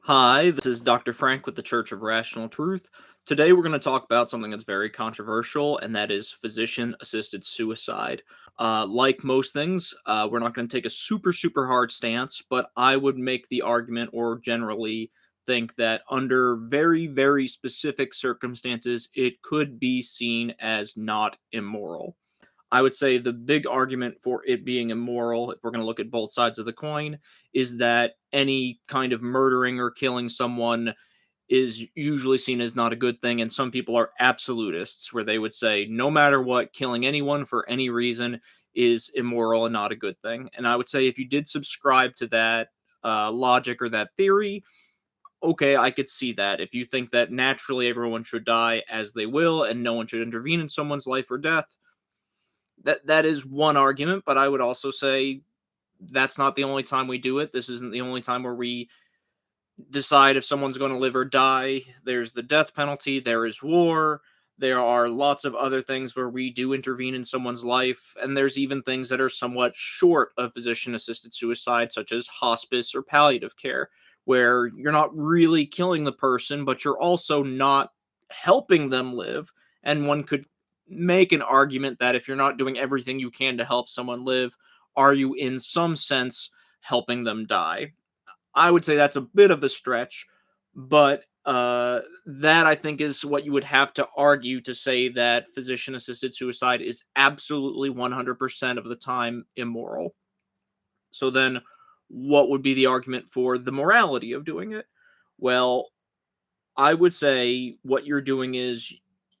Hi, this is Dr. Frank with the Church of Rational Truth. Today we're going to talk about something that's very controversial, and that is physician assisted suicide. Like most things, we're not going to take a super hard stance, but I would make the argument or generally think that under very specific circumstances, it could be seen as not immoral. I would say the big argument for it being immoral, if we're going to look at both sides of the coin, is that any kind of murdering or killing someone is usually seen as not a good thing. And some people are absolutists, where they would say, no matter what, killing anyone for any reason is immoral and not a good thing. And I would say if you did subscribe to that logic or that theory, okay, I could see that. If you think that naturally everyone should die as they will and no one should intervene in someone's life or death, that is one argument, but I would also say that's not the only time we do it. This isn't the only time where we decide if someone's going to live or die. There's the death penalty, there is war, there are lots of other things where we do intervene in someone's life, and there's even things that are somewhat short of physician assisted suicide, such as hospice or palliative care, where you're not really killing the person, but you're also not helping them live. And one could make an argument that if you're not doing everything you can to help someone live, are you in some sense helping them die? I would say that's a bit of a stretch, but that I think is what you would have to argue to say that physician assisted suicide is absolutely 100% of the time immoral. So then, what would be the argument for the morality of doing it? Well, I would say what you're doing is,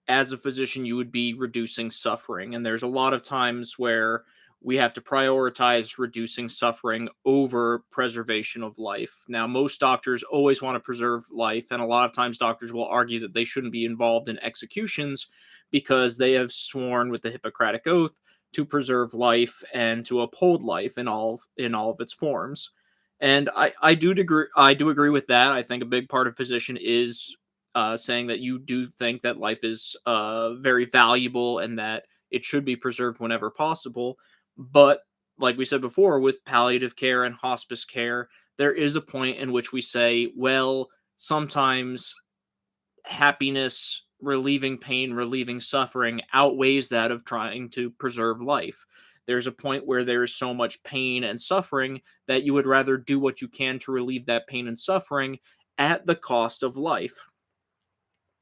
as a physician, you would be reducing suffering. And there's a lot of times where we have to prioritize reducing suffering over preservation of life. Now, most doctors always want to preserve life, and a lot of times doctors will argue that they shouldn't be involved in executions because they have sworn with the Hippocratic Oath to preserve life and to uphold life in all of its forms. And I do agree with that. I think a big part of physician is saying that you do think that life is very valuable and that it should be preserved whenever possible. But like we said before, with palliative care and hospice care, there is a point in which we say, well, sometimes happiness, relieving pain, relieving suffering outweighs that of trying to preserve life. There's a point where there is so much pain and suffering that you would rather do what you can to relieve that pain and suffering at the cost of life.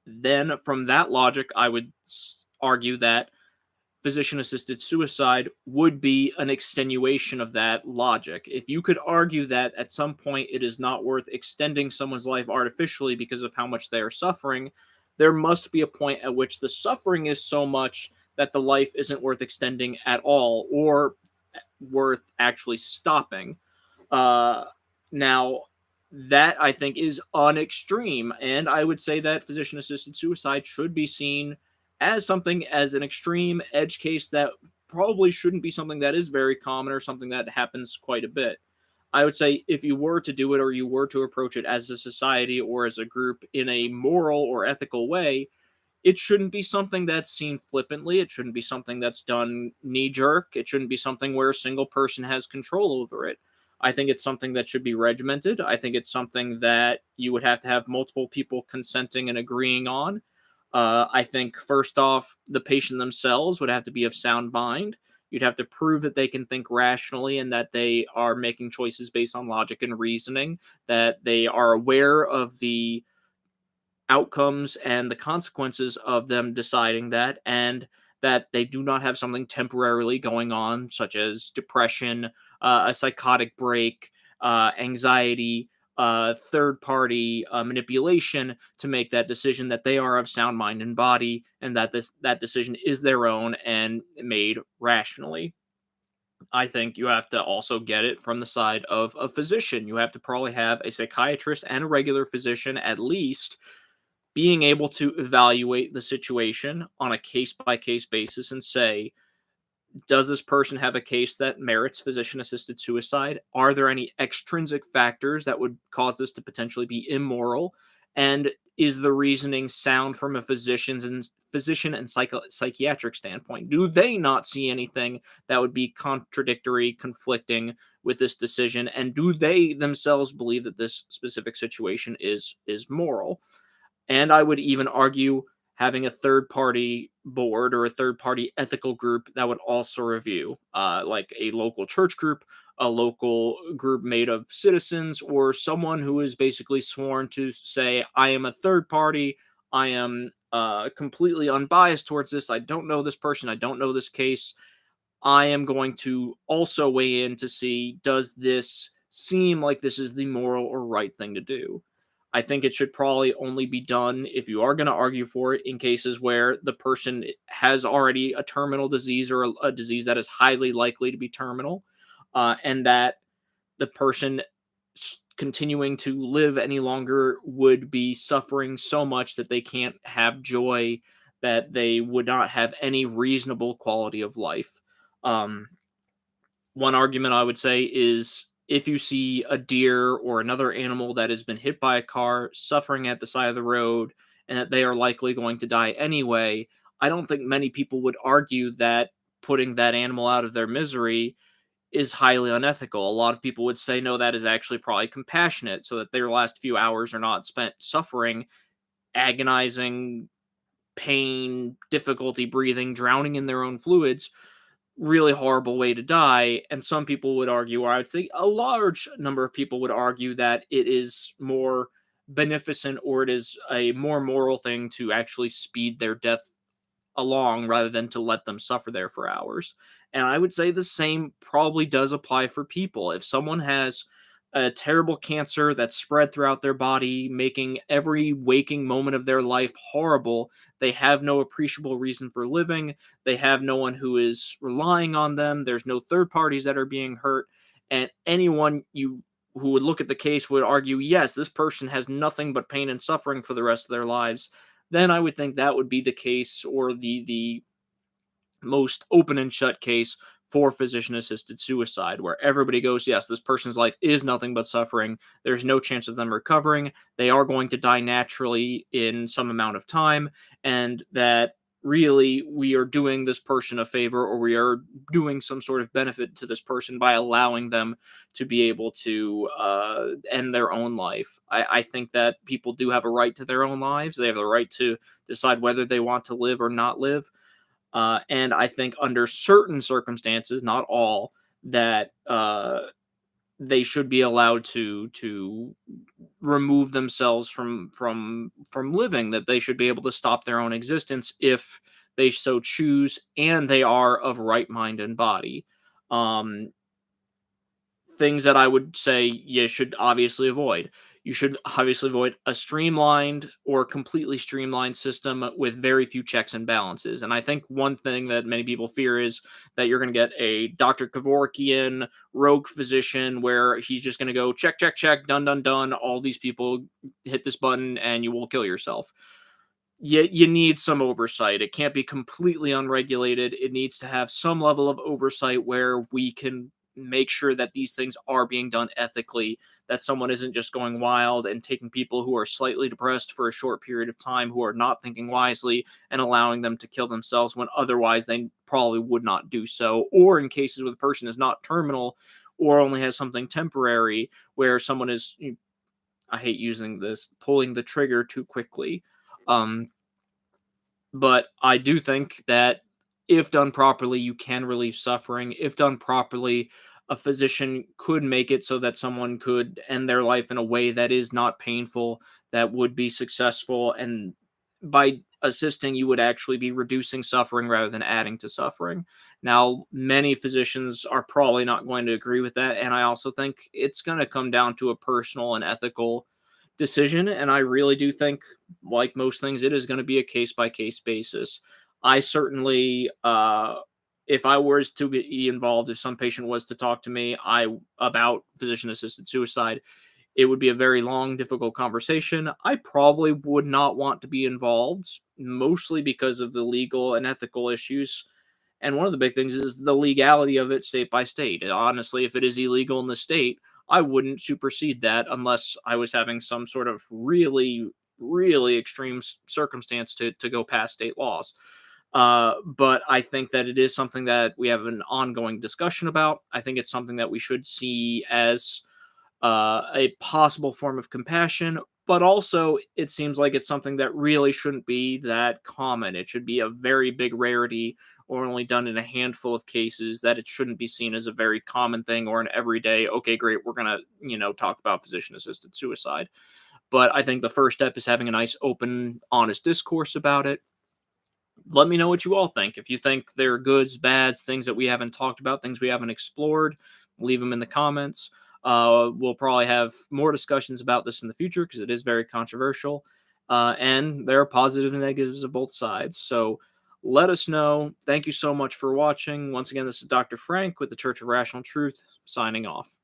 Then, from that logic, I would argue that physician assisted suicide would be an extenuation of that logic. If you could argue that at some point it is not worth extending someone's life artificially because of how much they are suffering, there must be a point at which the suffering is so much that the life isn't worth extending at all or worth actually stopping. Uh, Now, that I think is on extreme, and I would say that physician assisted suicide should be seen as something as an extreme edge case that probably shouldn't be something that is very common or something that happens quite a bit. I would say if you were to do it or you were to approach it as a society or as a group in a moral or ethical way, it shouldn't be something that's seen flippantly. It shouldn't be something that's done knee jerk. It shouldn't be something where a single person has control over it. I think it's something that should be regimented. I think it's something that you would have to have multiple people consenting and agreeing on. I think, first off, the patient themselves would have to be of sound mind. You'd have to prove that they can think rationally and that they are making choices based on logic and reasoning, that they are aware of the outcomes and the consequences of them deciding that, and that they do not have something temporarily going on, such as depression, a psychotic break, anxiety, third party manipulation to make that decision, that they are of sound mind and body, and that that decision is their own and made rationally. I think you have to also get it from the side of a physician. You have to probably have a psychiatrist and a regular physician at least being able to evaluate the situation on a case by case basis and say, does this person have a case that merits physician assisted suicide? Are there any extrinsic factors that would cause this to potentially be immoral? And is the reasoning sound from a physician and psychiatric standpoint? Do they not see anything that would be contradictory, conflicting with this decision, and do they themselves believe that this specific situation is moral? And I would even argue having a third party board or a third party ethical group that would also review, like a local church group, a local group made of citizens, or someone who is basically sworn to say, I am a third party. I am completely unbiased towards this. I don't know this person. I don't know this case. I am going to also weigh in to see, does this seem like this is the moral or right thing to do? I think it should probably only be done if you are going to argue for it in cases where the person has already a terminal disease or a disease that is highly likely to be terminal, and that the person continuing to live any longer would be suffering so much that they can't have joy, that they would not have any reasonable quality of life. Um, One argument I would say is if you see a deer or another animal that has been hit by a car suffering at the side of the road and that they are likely going to die anyway, I don't think many people would argue that putting that animal out of their misery is highly unethical. A lot of people would say, no, that is actually probably compassionate so that their last few hours are not spent suffering, agonizing pain, difficulty breathing, drowning in their own fluids. Really horrible way to die. And some people would argue, or I would say a large number of people would argue, that it is more beneficent or it is a more moral thing to actually speed their death along rather than to let them suffer there for hours. And I would say the same probably does apply for people. If someone has a terrible cancer that's spread throughout their body, making every waking moment of their life horrible, they have no appreciable reason for living, they have no one who is relying on them, there's no third parties that are being hurt, and anyone you who would look at the case would argue, yes, this person has nothing but pain and suffering for the rest of their lives, then I would think that would be the case, or the most open and shut case for physician assisted suicide, where everybody goes, yes, this person's life is nothing but suffering. There's no chance of them recovering. They are going to die naturally in some amount of time, and that really we are doing this person a favor, or we are doing some sort of benefit to this person by allowing them to be able to end their own life. I think that people do have a right to their own lives. They have the right to decide whether they want to live or not live. And I think under certain circumstances, not all, that they should be allowed to remove themselves from living. That they should be able to stop their own existence if they so choose, and they are of right mind and body. Um, Things that I would say you should obviously avoid. You should obviously avoid a streamlined or completely streamlined system with very few checks and balances. And I think one thing that many people fear is that you're going to get a Dr. Kevorkian rogue physician where he's just going to go check, check, check, done, done, done. All these people hit this button and you will kill yourself. You need some oversight. It can't be completely unregulated. It needs to have some level of oversight where we can make sure that these things are being done ethically, that someone isn't just going wild and taking people who are slightly depressed for a short period of time, who are not thinking wisely, and allowing them to kill themselves when otherwise they probably would not do so. Or in cases where the person is not terminal or only has something temporary, where someone is, I hate using this, pulling the trigger too quickly. Um, but I do think that if done properly, you can relieve suffering. If done properly, a physician could make it so that someone could end their life in a way that is not painful, that would be successful. And by assisting, you would actually be reducing suffering rather than adding to suffering. Now, many physicians are probably not going to agree with that. And I also think it's going to come down to a personal and ethical decision. And I really do think, like most things, it is going to be a case by case basis. I certainly, if I was to be involved, if some patient was to talk to me, about physician assisted suicide, it would be a very long, difficult conversation. I probably would not want to be involved, mostly because of the legal and ethical issues. And one of the big things is the legality of it state by state. And honestly, if it is illegal in the state, I wouldn't supersede that unless I was having some sort of really really extreme circumstance to go past state laws. But I think that it is something that we have an ongoing discussion about. I think it's something that we should see as a possible form of compassion, but also it seems like it's something that really shouldn't be that common. It should be a very big rarity or only done in a handful of cases, that it shouldn't be seen as a very common thing or an everyday, okay, great, we're going to, talk about physician assisted suicide. But I think the first step is having a nice, open, honest discourse about it. Let me know what you all think. If you think there are goods, bads, things that we haven't talked about, things we haven't explored, leave them in the comments. We'll probably have more discussions about this in the future because it is very controversial. And there are positives and negatives of both sides. So let us know. Thank you so much for watching. Once again, this is Dr. Frank with the Church of Rational Truth, signing off.